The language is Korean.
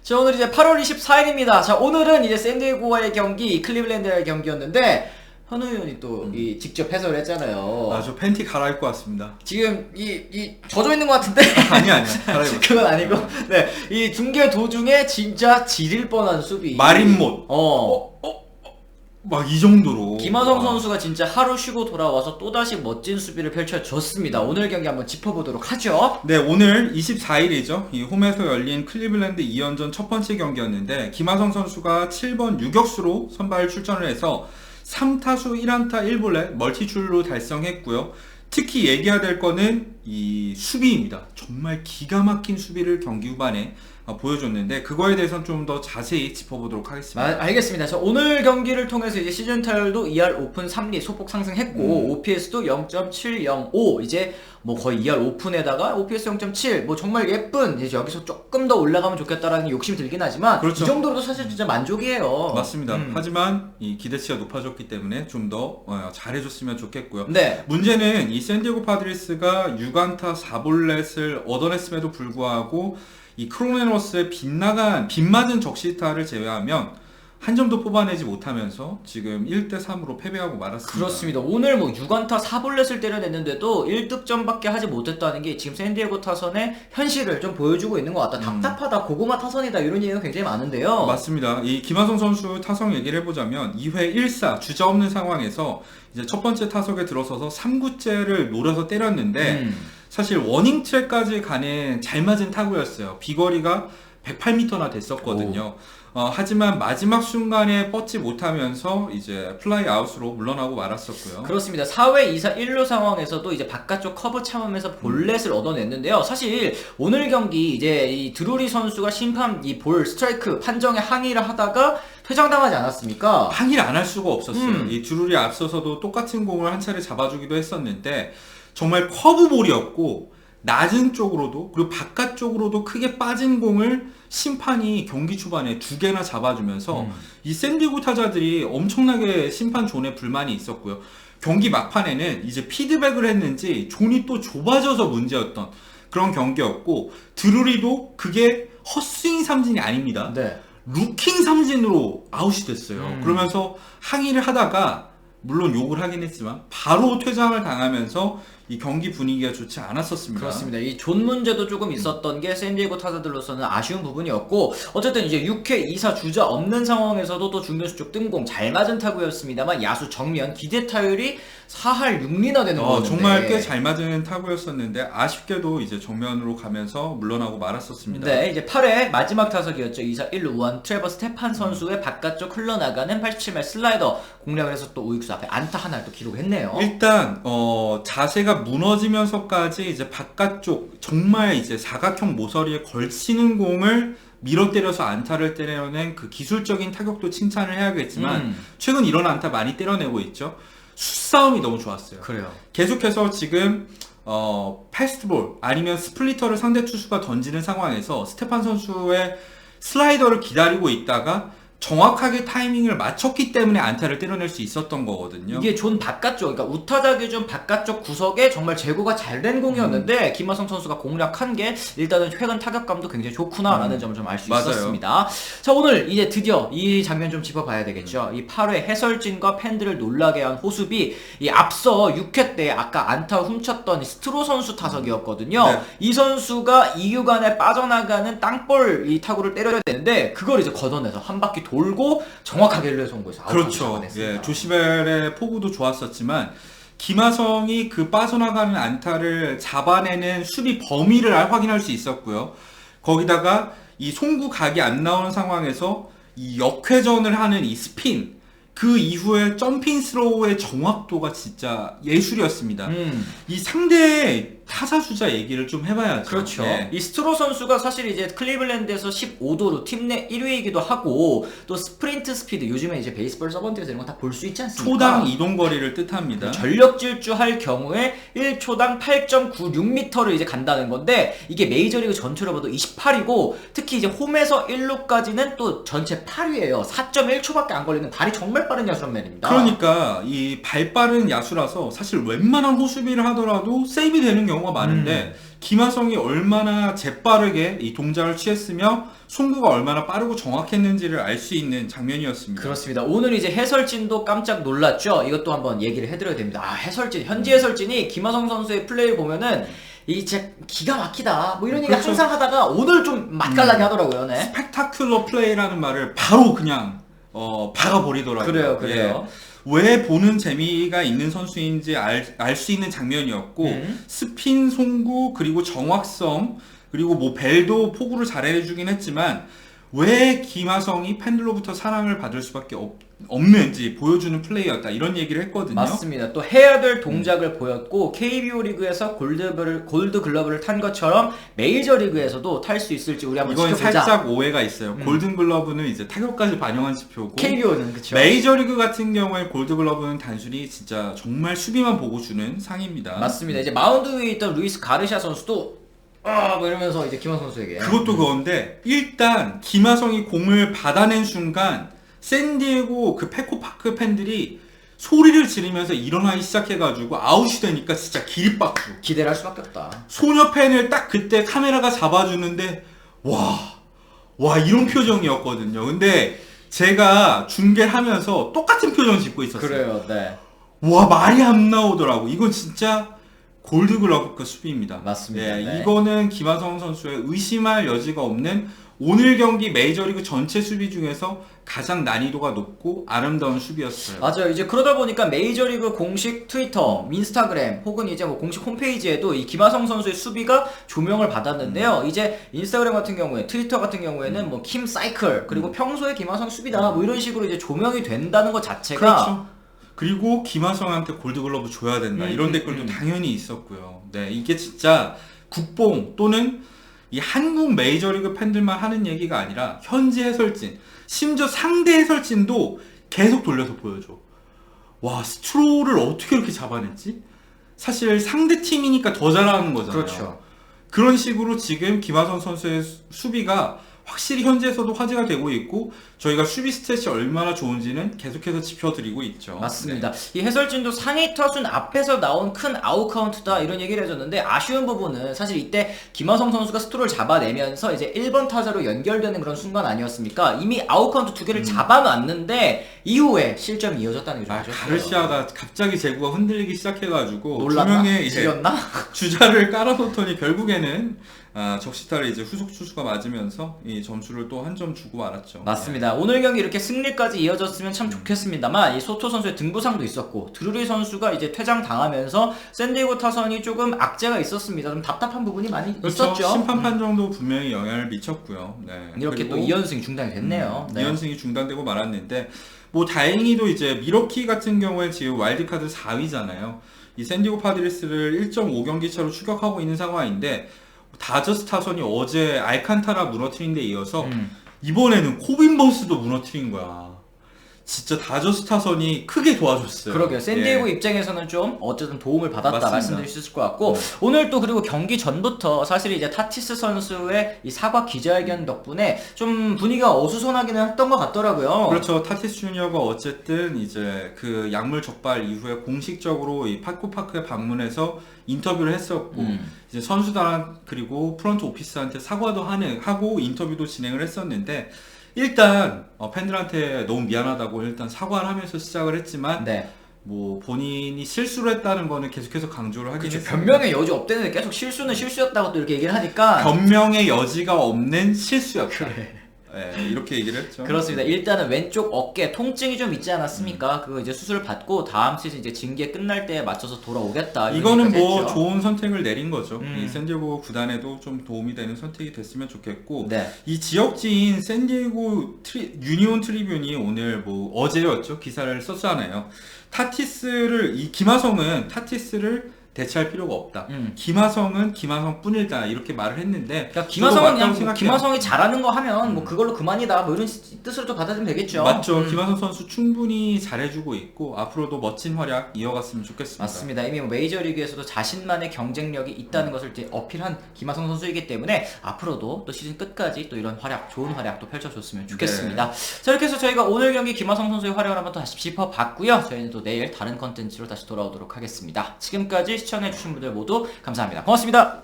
자, 오늘 이제 8월 24일입니다. 자, 오늘은 이제 샌디에고와의 경기, 클리블랜드와의 경기였는데 현우 의원이 또 직접 해설을 했잖아요. 아, 저 팬티 갈아입고 왔습니다. 지금 이 젖어 있는 것 같은데? 아니야. 갈아입고. 그건 아니고, 네, 이 중계 도중에 진짜 지릴 뻔한 수비. 마린못. 막 이 정도로. 김하성 선수가 진짜 하루 쉬고 돌아와서 또다시 멋진 수비를 펼쳐줬습니다. 오늘 경기 한번 짚어보도록 하죠. 네, 오늘 24일이죠. 이 홈에서 열린 클리블랜드 2연전 첫 번째 경기였는데 김하성 선수가 7번 유격수로 선발 출전을 해서 3타수 1안타 1볼넷 멀티출루 달성했고요. 특히 얘기해야 될 거는 이 수비입니다. 정말 기가 막힌 수비를 경기 후반에 보여줬는데 그거에 대해서는 좀 더 자세히 짚어보도록 하겠습니다. 알겠습니다. 자, 오늘 경기를 통해서 이제 시즌 타율도 2할 오픈 3리 소폭 상승했고 OPS도 0.705 이제 뭐 거의 2할 오픈에다가 OPS 0.7 뭐 정말 예쁜 이제 여기서 조금 더 올라가면 좋겠다라는 욕심이 들긴 하지만 그렇죠. 이 정도로도 사실 진짜 만족이에요. 맞습니다. 하지만 이 기대치가 높아졌기 때문에 좀 더 잘해줬으면 좋겠고요. 네. 문제는 이 샌디에고 파드리스가 6안타 4볼넷을 얻어냈음에도 불구하고 이 크로네너스의 빗맞은 적시타를 제외하면 한 점도 뽑아내지 못하면서 지금 1대3으로 패배하고 말았습니다. 그렇습니다. 오늘 뭐 6안타 4볼넷을 때려냈는데도 1득점밖에 하지 못했다는 게 지금 샌디에고 타선의 현실을 좀 보여주고 있는 것 같다. 답답하다, 고구마 타선이다 이런 얘기가 굉장히 많은데요. 맞습니다. 이 김하성 선수 타석 얘기를 해보자면 2회 1사 주자 없는 상황에서 이제 첫 번째 타석에 들어서서 3구째를 노려서 때렸는데 사실 워닝 트랙까지 가는 잘 맞은 타구였어요. 비거리가 108m나 됐었거든요. 하지만 마지막 순간에 뻗지 못하면서 이제 플라이 아웃으로 물러나고 말았었고요. 그렇습니다. 4회 2사 1루 상황에서도 이제 바깥쪽 커브 참으면서 볼넷을 얻어냈는데요. 사실 오늘 경기 이제 이 드루리 선수가 심판 이 볼 스트라이크 판정에 항의를 하다가 퇴장당하지 않았습니까? 항의를 안 할 수가 없었어요. 이 드루리 앞서서도 똑같은 공을 한 차례 잡아주기도 했었는데 정말 커브볼이었고 낮은 쪽으로도 그리고 바깥쪽으로도 크게 빠진 공을 심판이 경기 초반에 2개나 잡아주면서 이 샌디에고 타자들이 엄청나게 심판 존에 불만이 있었고요. 경기 막판에는 이제 피드백을 했는지 존이 또 좁아져서 문제였던 그런 경기였고 드루리도 그게 헛스윙 삼진이 아닙니다. 네. 루킹 삼진으로 아웃이 됐어요. 그러면서 항의를 하다가 물론 욕을 하긴 했지만 바로 퇴장을 당하면서 이 경기 분위기가 좋지 않았었습니다. 그렇습니다. 이 존 문제도 조금 있었던 게 샌디에고 타자들로서는 아쉬운 부분이었고 어쨌든 이제 6회 2사 주자 없는 상황에서도 또 중견수 쪽 뜬공 잘 맞은 타구였습니다만 야수 정면 기대 타율이 4할 6리나 되는 거였는데 정말 꽤 잘 맞은 타구였었는데 아쉽게도 이제 정면으로 가면서 물러나고 말았었습니다. 네, 이제 8회 마지막 타석이었죠. 2사 1루 우원 트레버 스테판 선수의 바깥쪽 흘러나가는 87말 슬라이더 공략을 해서 또 우익수 앞에 안타 하나를 또 기록했네요. 일단 자세가 무너지면서까지 이제 바깥쪽 정말 이제 사각형 모서리에 걸치는 공을 밀어 때려서 안타를 때려낸 그 기술적인 타격도 칭찬을 해야겠지만 최근 이런 안타 많이 때려내고 있죠. 숫싸움이 너무 좋았어요. 그래요. 계속해서 지금 패스트볼 아니면 스플리터를 상대 투수가 던지는 상황에서 스테판 선수의 슬라이더를 기다리고 있다가 정확하게 타이밍을 맞췄기 때문에 안타를 때려낼 수 있었던 거거든요. 이게 존 바깥쪽, 그러니까 우타자 기준 바깥쪽 구석에 정말 제구가 잘 된 공이었는데 김하성 선수가 공략한 게 일단은 최근 타격감도 굉장히 좋구나라는 점을 좀 알 수 있었습니다. 자, 오늘 이제 드디어 이 장면 좀 짚어봐야 되겠죠. 이 8회 해설진과 팬들을 놀라게 한 호수비, 이 앞서 6회 때 아까 안타 훔쳤던 스트로 선수 타석이었거든요. 네. 이 선수가 2구간에 빠져나가는 땅볼 이 타구를 때려야 되는데 그걸 이제 걷어내서 한 바퀴 돌고 정확하게 1루에 송구해서 그렇죠. 예, 조시벨의 포구도 좋았었지만 김하성이 그 빠져나가는 안타를 잡아내는 수비 범위를 확인할 수 있었고요. 거기다가 이 송구 각이 안 나오는 상황에서 이 역회전을 하는 이 스핀 그 이후에 점핑 스로우의 정확도가 진짜 예술이었습니다. 이 상대의 타자 주자 얘기를 좀 해봐야죠. 그렇죠. 네. 이 스트로 선수가 사실 이제 클리블랜드에서 15도로 팀 내 1위이기도 하고 또 스프린트 스피드 요즘에 이제 베이스볼 서번트에서 이런 거 다 볼 수 있지 않습니까? 초당 이동 거리를 뜻합니다. 전력 질주할 경우에 1초당 8.96m를 이제 간다는 건데 이게 메이저리그 전체로 봐도 28이고 특히 이제 홈에서 1루까지는 또 전체 8위예요. 4.1초밖에 안 걸리는 발이 정말 빠른 야수란맨입니다. 그러니까 이 발 빠른 야수라서 사실 웬만한 호수비를 하더라도 세이브 되는 경우가 많은데 김하성이 얼마나 재빠르게 이 동작을 취했으며 송구가 얼마나 빠르고 정확했는지를 알 수 있는 장면이었습니다. 그렇습니다. 오늘 이제 해설진도 깜짝 놀랐죠. 이것도 한번 얘기를 해드려야 됩니다. 해설진, 현지 해설진이 김하성 선수의 플레이를 보면은 이 진짜 기가 막히다 뭐 이런 얘기 그렇죠. 항상 하다가 오늘 좀 맛깔나게 하더라고요. 네. 스펙타클러 플레이라는 말을 바로 그냥 박아버리더라고요. 그래요. 왜 보는 재미가 있는 선수인지 알 수 있는 장면이었고 스핀, 송구, 그리고 정확성, 그리고 뭐 벨도 포구를 잘 해주긴 했지만 왜 김하성이 팬들로부터 사랑을 받을 수밖에 없는지 보여주는 플레이였다, 이런 얘기를 했거든요. 맞습니다. 또 해야 될 동작을 보였고 KBO 리그에서 골드 글러브를 탄 것처럼 메이저 리그에서도 탈 수 있을지 우리 한번 이건 지켜보자. 살짝 오해가 있어요. 골든 글러브는 이제 타격까지 반영한 지표고 KBO는 그쵸. 메이저 리그 같은 경우에 골드 글러브는 단순히 진짜 정말 수비만 보고 주는 상입니다. 맞습니다. 이제 마운드 위에 있던 루이스 가르시아 선수도 뭐 이러면서 이제 김하성 선수에게 그것도 그건데 일단 김하성이 공을 받아낸 순간 샌디에고 그 페코파크 팬들이 소리를 지르면서 일어나기 시작해가지고 아웃이 되니까 진짜 기립박수. 기대를 할 수밖에 없다. 소녀 팬을 딱 그때 카메라가 잡아주는데 와 이런 표정이었거든요. 근데 제가 중계를 하면서 똑같은 표정 짓고 있었어요. 그래요. 네. 와, 말이 안 나오더라고. 이건 진짜 골드글러브 수비입니다. 맞습니다. 예, 네. 이거는 김하성 선수의 의심할 여지가 없는 오늘 경기 메이저리그 전체 수비 중에서 가장 난이도가 높고 아름다운 수비였어요. 맞아요. 이제 그러다 보니까 메이저리그 공식 트위터, 인스타그램 혹은 이제 뭐 공식 홈페이지에도 이 김하성 선수의 수비가 조명을 받았는데요. 이제 인스타그램 같은 경우에, 트위터 같은 경우에는 뭐 킴 사이클 그리고 평소에 김하성 수비다 뭐 이런 식으로 이제 조명이 된다는 것 자체가 그렇죠. 그리고 김하성한테 골드글러브 줘야 된다, 이런 댓글도 당연히 있었고요. 네, 이게 진짜 국뽕 또는 이 한국 메이저리그 팬들만 하는 얘기가 아니라 현지 해설진, 심지어 상대 해설진도 계속 돌려서 보여줘. 와, 스트로를 어떻게 이렇게 잡아냈지? 사실 상대 팀이니까 더 잘하는 거잖아요. 그렇죠. 그런 식으로 지금 김하성 선수의 수비가 확실히 현지에서도 화제가 되고 있고 저희가 수비 스탯이 얼마나 좋은지는 계속해서 짚어드리고 있죠. 맞습니다. 이 해설진도 상위 타순 앞에서 나온 큰 아웃 카운트다 이런 얘기를 해줬는데 아쉬운 부분은 사실 이때 김하성 선수가 스트로를 잡아내면서 이제 1번 타자로 연결되는 그런 순간 아니었습니까? 이미 아웃 카운트 2개를 잡아놨는데 이후에 실점이 이어졌다는 게 좀 아쉬웠어요. 가르시아가 갑자기 제구가 흔들리기 시작해가지고 놀랐나? 두 명의 이제 지렸나? 주자를 깔아놓더니 결국에는 적시타를 이제 후속 투수가 맞으면서 이 점수를 또 한 점 주고 말았죠. 맞습니다. 오늘 경기 이렇게 승리까지 이어졌으면 참 좋겠습니다만 이 소토 선수의 등부상도 있었고 드루리 선수가 이제 퇴장 당하면서 샌디에고 타선이 조금 악재가 있었습니다. 좀 답답한 부분이 많이 그렇죠. 있었죠. 심판 판정도 분명히 영향을 미쳤고요. 네. 이렇게 또 그리고 2연승이 중단이 됐네요. 네. 2연승이 중단되고 말았는데 뭐 다행히도 이제 미러키 같은 경우에 지금 와일드카드 4위잖아요. 이 샌디에고 파드레스를 1.5경기 차로 추격하고 있는 상황인데 다저스 타선이 어제 알칸타라 무너뜨린 데 이어서 이번에는 코빈 버스도 무너뜨린 거야. 진짜 다저스 타선이 크게 도와줬어요. 그러게요. 샌디에고 예. 입장에서는 좀 어쨌든 도움을 받았다 맞습니다. 말씀드릴 수 있을 것 같고 오늘 또 그리고 경기 전부터 사실 이제 타티스 선수의 이 사과 기자회견 덕분에 좀 분위기가 어수선하기는 했던 것 같더라고요. 그렇죠. 타티스 주니어가 어쨌든 이제 그 약물 적발 이후에 공식적으로 이 파코파크에 방문해서 인터뷰를 했었고 이제 선수단 그리고 프런트 오피스한테 사과도 하고 인터뷰도 진행을 했었는데 일단 팬들한테 너무 미안하다고 일단 사과를 하면서 시작을 했지만 네. 뭐 본인이 실수를 했다는 거는 계속해서 강조를 하긴 그렇죠. 했어요. 변명의 여지 없대는데 계속 실수는 실수였다고 또 이렇게 얘기를 하니까 변명의 여지가 없는 실수였다. 그래. 네, 이렇게 얘기를 했죠. 그렇습니다. 일단은 왼쪽 어깨 통증이 좀 있지 않았습니까? 그거 이제 수술 받고 다음 시즌 이제 징계 끝날 때에 맞춰서 돌아오겠다. 이런 이거는 얘기까지 뭐 했죠. 좋은 선택을 내린 거죠. 이 샌디에고 구단에도 좀 도움이 되는 선택이 됐으면 좋겠고 네. 이 지역지인 샌디에고 유니온 트리뷴이 오늘 뭐 어제였죠. 기사를 썼잖아요. 김하성은 타티스를 대체할 필요가 없다. 김하성은 김하성뿐이다 이렇게 말을 했는데 그러니까 김하성은 저도 맞다고 그냥 뭐 생각해요. 김하성이 잘하는 거 하면 뭐 그걸로 그만이다 뭐 이런 뜻으로 또 받아들이면 되겠죠. 맞죠. 김하성 선수 충분히 잘해주고 있고 앞으로도 멋진 활약 이어갔으면 좋겠습니다. 맞습니다. 이미 뭐 메이저리그에서도 자신만의 경쟁력이 있다는 것을 이제 어필한 김하성 선수이기 때문에 앞으로도 또 시즌 끝까지 또 이런 활약, 좋은 활약 또 펼쳐줬으면 좋겠습니다. 자, 이렇게 해서 저희가 오늘 경기 김하성 선수의 활약을 한번 또 다시 짚어봤고요. 저희는 또 내일 다른 컨텐츠로 다시 돌아오도록 하겠습니다. 지금까지 시청해주신 분들 모두 감사합니다. 고맙습니다.